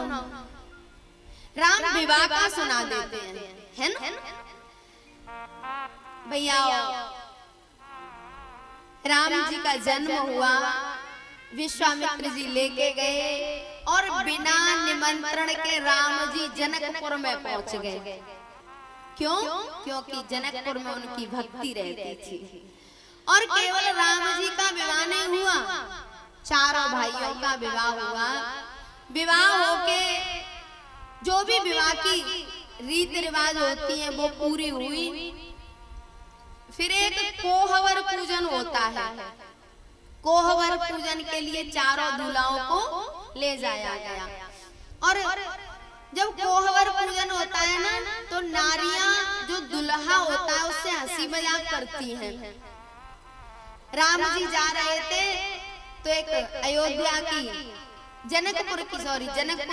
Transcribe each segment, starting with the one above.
सुनाऊं? राम विवाह का सुना देते हैं, है ना भैया। राम जी का जन्म हुआ, विश्वामित्र जी लेके गए और बिना निमंत्रण के राम जी जनकपुर में पहुंच गए। क्यों? क्योंकि जनकपुर में उनकी भक्ति रहती थी। और केवल राम जी का विवाह नहीं हुआ, चारों भाइयों का विवाह हुआ। विवाह होके जो भी विवाह की रीति रिवाज होती है वो पूरी हुई। फिर एक कोहबर पूजन होता है। कोहबर पूजन के लिए चारों दूल्हाओं को ले जाया गया। और जब कोहबर पूजन होता है ना, तो नारियां जो दुल्हा होता है उससे हंसी मजाक करती हैं। राम जी जा रहे थे तो एक अयोध्या की जनकपुर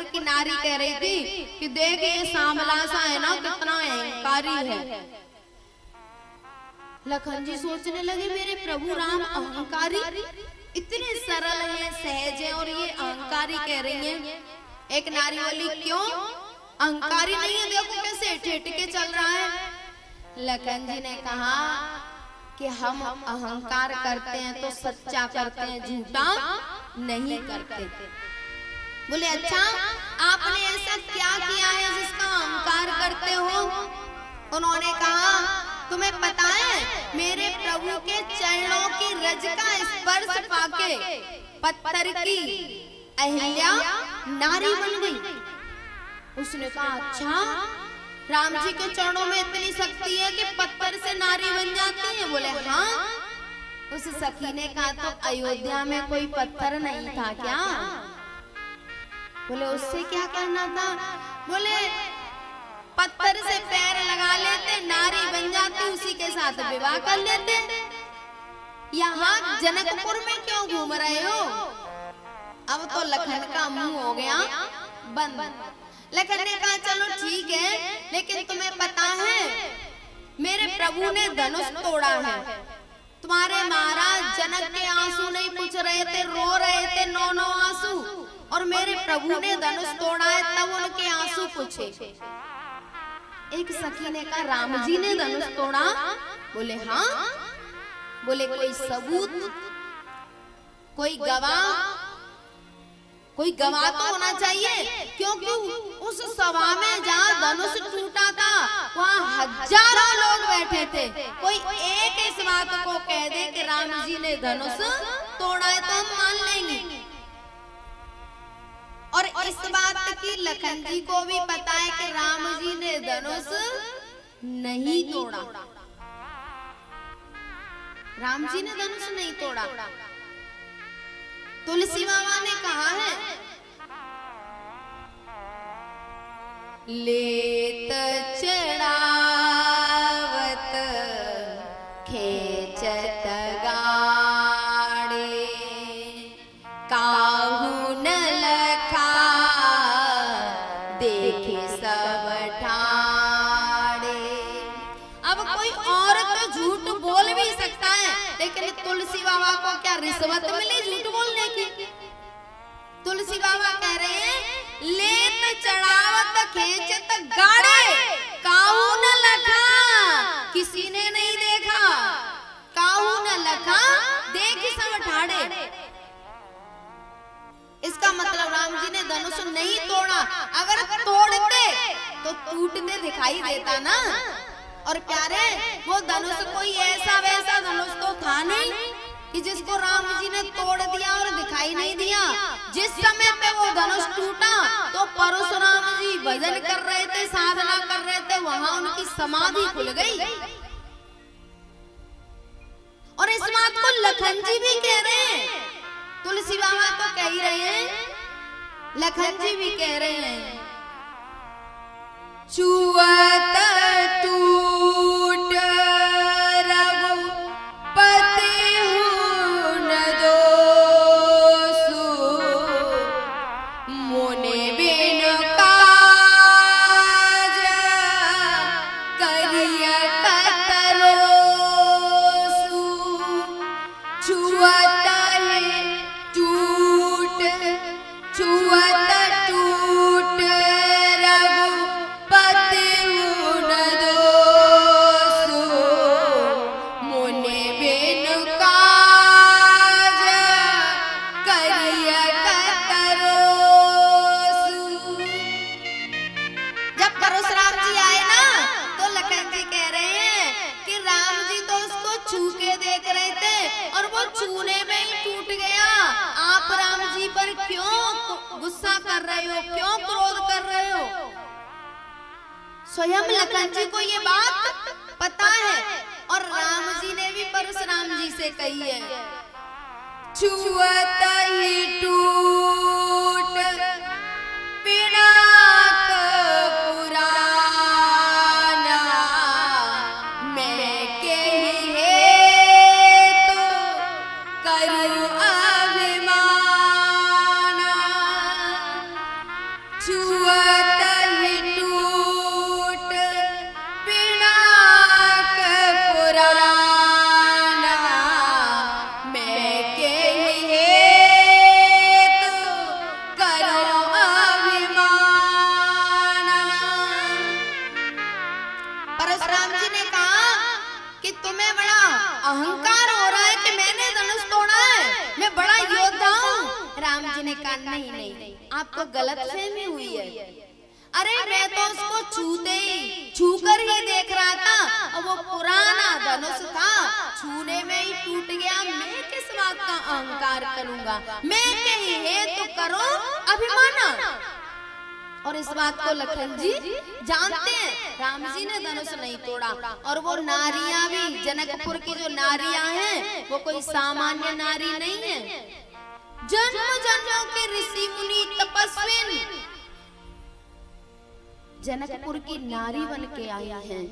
की नारी कह रही थी कि देख ये सांवला सा है ना, कितना अहंकारी है। लखन जी सोचने लगे मेरे प्रभु राम अहंकारी, इतने सरल हैं, सहज हैं, और ये अहंकारी कह रही हैं। एक नारी बोली क्यों अहंकारी नहीं है, देखो कैसे ठेठ के चल रहा है। लखन जी ने कहा कि हम अहंकार करते हैं तो सच्चा करते हैं, झूठा नहीं करते। बोले अच्छा आपने ऐसा क्या किया है जिसका अहंकार करते हो? उन्होंने कहा तुम्हें पता है मेरे प्रभु के चरणों की रज का स्पर्श पाके पत्थर की अहिल्या नारी बन गई। उसने कहा अच्छा राम जी के चरणों में इतनी शक्ति है कि पत्थर से नारी बन जाती है? बोले हाँ। उस सखी ने कहा तो अयोध्या में कोई पत्थर नहीं था क्या? बोले उससे क्या करना था? बोले पत्थर से पैर लगा लेते, नारी बन जाती, उसी के साथ विवाह कर लेते। यहाँ जनकपुर में क्यों घूम रहे हो? अब तो लखन का मुंह हो गया बंद। लखन ने कहा चलो ठीक है, लेकिन तुम्हें पता है मेरे प्रभु ने धनुष तोड़ा है। तुम्हारे महाराज जनक के आंसू नहीं पूछ रहे थे, रो रहे थे 9 आंसू, और मेरे प्रभु ने धनुष तोड़ा है तब उनके आंसू पूछे। एक सखी ने कहा राम जी ने धनुष तोड़ा? बोले हाँ। बोले कोई सबूत, कोई गवाह तो होना चाहिए, क्योंकि उस सभा में जहाँ धनुष टूटा था वहाँ हजारों लोग बैठे थे। कोई एक इस बात को कह दे कि राम जी ने धनुष तोड़ा है तो हम मान लेंगे। और इस बात की लखन जी को भी पता है कि राम जी ने धनुष नहीं तोड़ा। राम जी ने धनुष नहीं तोड़ा। तुलसी बाबा ने कहा है लेत चढ़ावत खेचत गाड़े काहू न लखा देखे सब ठाड़े। अब कोई और तो झूठ बोल भी सकता है, लेकिन तुलसी बाबा को क्या रिश्वत मिली झूठ बोलने की? तुलसी बाबा कह रहे हैं लेत चढ़ावत खेचत गाड़े काहू न लखा, किसी ने नहीं देखा, काहू न लखा देख सब ठाड़े। इसका मतलब राम जी ने धनुष नहीं तोड़ा। अगर तोड़ते तो टूटते दिखाई देता ना। और प्यारे वो धनुष कोई ऐसा वैसा धनुष तो था नहीं कि जिसको राम जी ने तोड़ दिया और दिखाई नहीं दिया। जिस समय पे वो धनुष टूटा तो परशुराम जी भजन कर रहे थे, साधना कर रहे थे, वहां उनकी समाधि खुल गई। और इस बात को लखन जी भी कह रहे हैं, तुलसी बाबा तो कह ही रहे हैं, लखन जी भी कह रहे हैं छुअत टूट रघुपति हुन दोषु मुनि बिन काज करिय कतरोसु। छुअत टूट कर रहे हो, क्यों क्रोध कर रहे हो? स्वयं लखन जी को ये बात पता है और राम जी ने भी परशुराम जी से कही है, छुअत ही टूट पिनाक पुराना, मैं के हेतु करूं अभिमान, छुअत ही टूट पिनाक पुराना, मैं के हेतु करूं अभिमान। परशुराम जी ने कहा कि तुम्हें बड़ा अहंकार हो रहा है कि मैंने धनुष तोड़ा है, मैं बड़ा योद्धा हूँ। राम जी ने कहा नहीं नहीं, आपको गलतफहमी हुई है। अरे मैं तो उसको छूकर ही देख रहा था और वो पुराना धनुष था, छूने में ही टूट गया। मैं किस बात का अहंकार करूंगा, मैं कहीं है तो करो अभिमान। और इस बात को लखन जी जानते हैं, राम जी ने धनुष नहीं तोड़ा। और वो नारियां भी, जनकपुर की जो नारियां हैं, वो कोई सामान्य नारी नहीं है, जन्म जन्मों के ऋषि मुनि तपस्विन जनकपुर की नारी बन के आई हैं।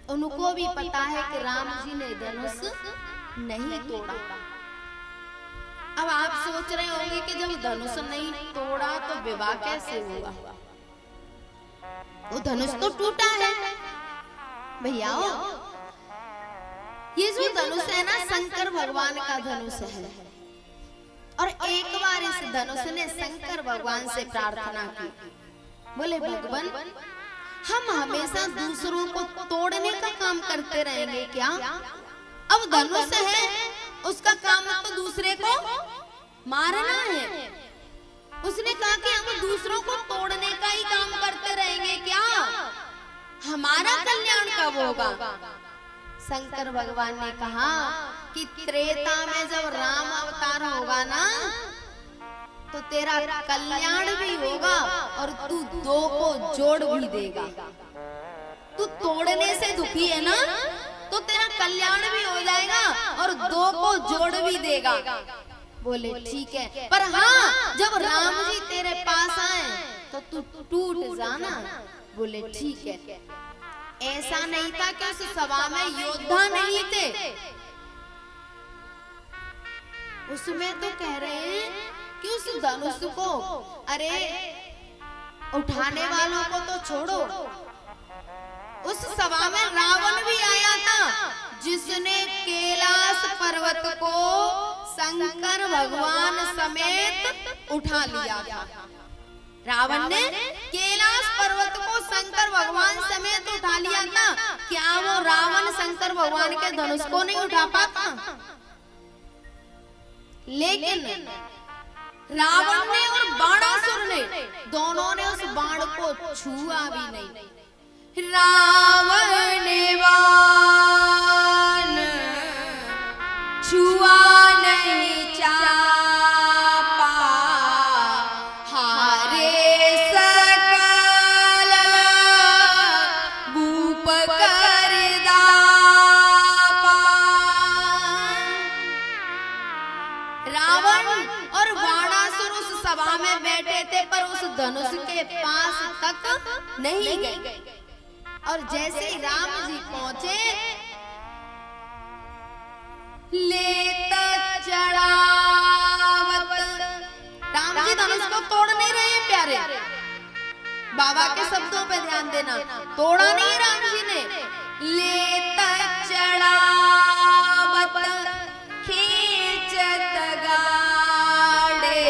उनको भी पता है कि राम जी ने धनुष नहीं तोड़ा। अब आप सोच रहे होंगे कि जब धनुष नहीं तोड़ा तो विवाह कैसे हुआ? वो धनुष तो टूटा है भैया। ये जो धनुष है ना, शंकर भगवान का धनुष है। और एक बार इस धनुष ने शंकर भगवान से प्रार्थना की, बोले भगवान हम हमेशा दूसरों को तोड़ने का काम करते रहेंगे क्या? अब धनुष है, उसका काम तो दूसरे को मारना है। उसने कहा कि हम दूसरों को तोड़ने का ही काम करते रहेंगे क्या? हमारा कल्याण कब होगा? शंकर भगवान ने कहा कि त्रेता में जब राम अवतार होगा ना, तो तेरा कल्याण भी होगा और तू दो को जोड़ भी देगा। तू तोड़ने से दुखी है ना, तो तेरा कल्याण भी हो जाएगा और दो को जोड़ भी देगा। बोले ठीक है, पर हाँ जब राम जी तेरे पास आए तो तू टूट जाना। बोले ठीक है। ऐसा नहीं था कि उस सभा में योद्धा नहीं थे, उसमें तो कह रहे हैं कि उस धनुष को, अरे उठाने वालों को तो छोड़ो, उस सभा में रावण भी आया था जिसने कैलाश पर्वत को शंकर भगवान समेत उठा लिया था। रावण ने कैलाश पर्वत को शंकर भगवान समेत उठा लिया था। क्या वो रावण शंकर भगवान के धनुष को नहीं उठा पाता? लेकिन रावण ने और बाणासुर ने, दोनों ने उस बाण को छुआ भी नहीं। रावण ने बाण छुआ नहीं चापा, हारे सकल भूप कर दापा। रावण और बाणासुर उस सभा में बैठे थे, पर उस धनुष के पास तक नहीं गए। और जैसे ही राम जी पहुंचे, लेता चढ़ावत, राम जी धनुष को तोड़ नहीं रहे प्यारे, बाबा के शब्दों पे ध्यान देना, तोड़ा नहीं राम जी ने। लेता चढ़ावत खींचत गाड़े,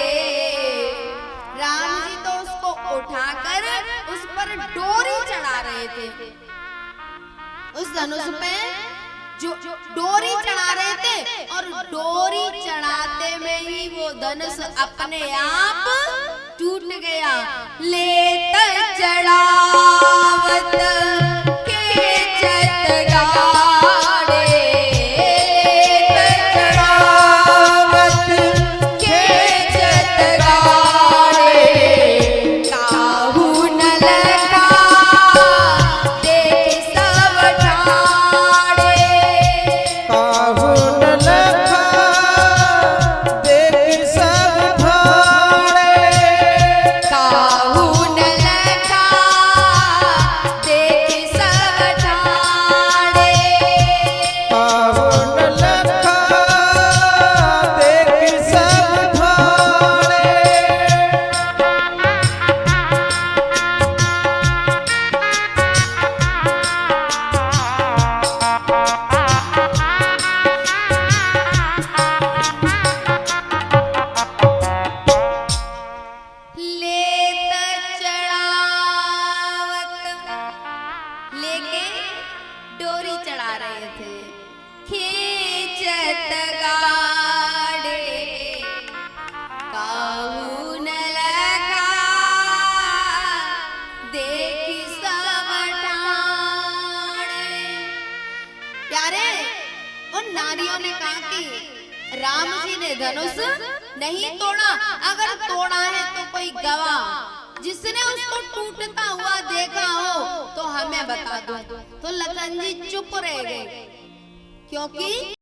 राम जी तो उसको उठाकर उस पर डोरी चढ़ा रहे थे। उस धनुष पे जो डोरी चढ़ा रहे थे, और डोरी चढ़ाते में ही वो धनुष अपने आप टूट गया। लेता चढ़ावत खींचत गाड़े, लेता चढ़ावत खींचत गाड़े, राम जी ने धनुष नहीं तोड़ा। अगर तोड़ा है तो कोई गवाह जिसने उसको टूटता हुआ देखा हो तो हमें बता दो। तो लखन जी चुप रह गए, क्योंकि